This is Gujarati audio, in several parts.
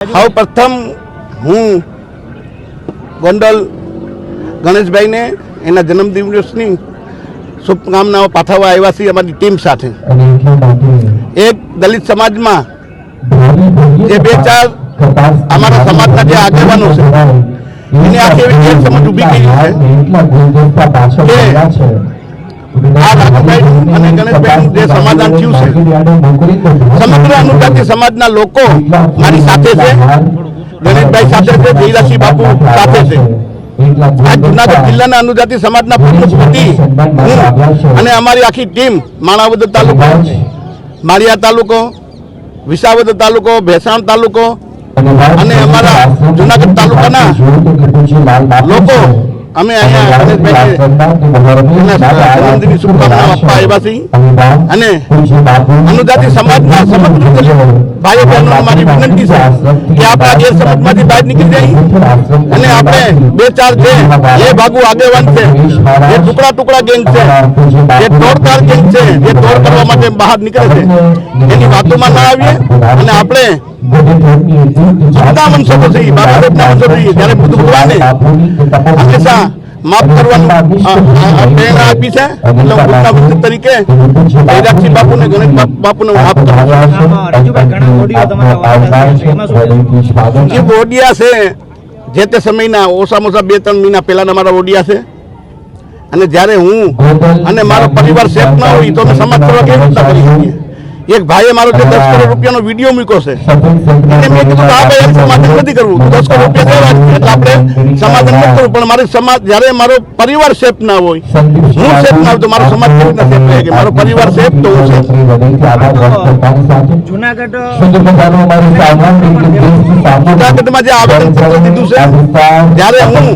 સૌ પ્રથમ હું ગોંડલ ગણેશભાઈને એના જન્મદિવસની શુભકામનાઓ પાઠવવા આવ્યા છીએ અમારી ટીમ સાથે। એક દલિત સમાજમાં જે બે ચાર અમારા સમાજના જે આગેવાનો છે એને આખી એવી ગેરસમજ ઊભી કરી છે કે આ રાજુભાઈ અને ગણેશભાઈનું જે સમાધાન થયું છે સમગ્ર અનુજાતિ સમાજના લોકો મારી સાથે છે, ગણેશભાઈ સાથે છે, જયરાજસિંહ બાપુ સાથે છે। આ જુનાગઢ જિલ્લાના અનુજાતિ સમાજના પ્રમુખ વતી હું અને અમારી આખી ટીમ માણાવદર તાલુકો, માળિયા તાલુકો, વિસાવદર તાલુકો, ભેસાણ તાલુકો અને અમારા જુનાગઢ તાલુકાના લોકો અમે અહીંયા ગણેશભાઈને શુભકામનાઓ આપવા આવ્યા છીએ અને અનુજાતિ સમાજના સમગ્ર ભાઈઓ બહેનો મારી વિનંતી છે કે આપણા ગેરસમજમાંથી બહાર નીકળી જઈએ અને આપણે બે ચાર જે એ ભાગુ આગેવાન છે, જે ટુકડા ટુકડા ગેંગ છે, જે તોડતાડ ગેંગ છે, જે તોડ કરવા માટે બહાર નીકળે છે એની વાતોમાં ના આવીએ અને આપણે સત્તા વંશો છીએ, બાબા સાહેબના વંશો છીએ, ત્યારે બુદ્ધ ભગવાને હંમેશા માફ કરવાનું પ્રેરણા આપી છે એટલે હું બુદ્ધના વંશજ તરીકે જયરાજસિંહ બાપુને, ગણેશ બાપુને હું માફ કરું છું। જે ઓડિયા છે જે તે સમયના ઓછામાં ઓછા 2-3 મહિના પહેલાના મારા ઓડિયા છે અને જ્યારે હું અને મારો પરિવાર સેફ ના હોય તો અમે સમાજ સેવા કેવી રીતના કરી શકીએ। એક ભાઈએ મારો જે 10 કરોડ રૂપિયાનો વિડીયો મૂક્યો છે એને મેં કીધું કે આ ભાઈ સમાધાન નથી કરવું, 10 કરોડ રૂપિયા દેવા એટલે આપણે સમાધાન નથી કરવું, પણ મારી સમાજ જ્યારે મારો પરિવાર સેફ ના હોય, હું સેફ ના હોય તો મારો સમાજ કેવી રીતના સેફ રહે? કે મારો પરિવાર સેફ તો હું સેફ। જુનાગઢમાં જે આવેદન પત્ર દીધું છે, જ્યારે હું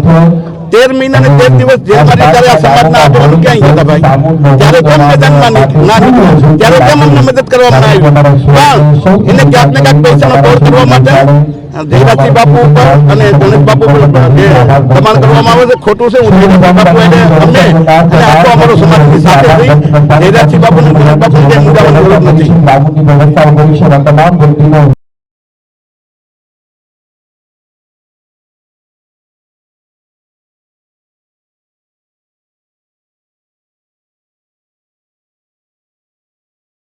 13 મહિના ને 13 દિવસ જેલમાંથી ત્યારે આ સમાજના આગેવાનો ક્યાં હતા ભાઈ, ત્યારે કેમ મેદાનમાં ના નીકળ્યો, ત્યારે કેમ અમને મદદ કરવામાં આવી, પણ એને ક્યાંક ને ક્યાંક પૈસાનો દોર કરવા માટે જયરાજસિંહ બાપુ ઉપર અને ગણેશ બાપુ ઉપર જે દબાણ કરવામાં આવે છે ખોટું છે। હું જયરાજસિંહ બાપુ એને અમને અને આખો અમારો સમાજની સાથે થઈ જયરાજસિંહ બાપુ અને ગણેશ બાપુ જે મુદ્દાઓનો વિરોધ નથી।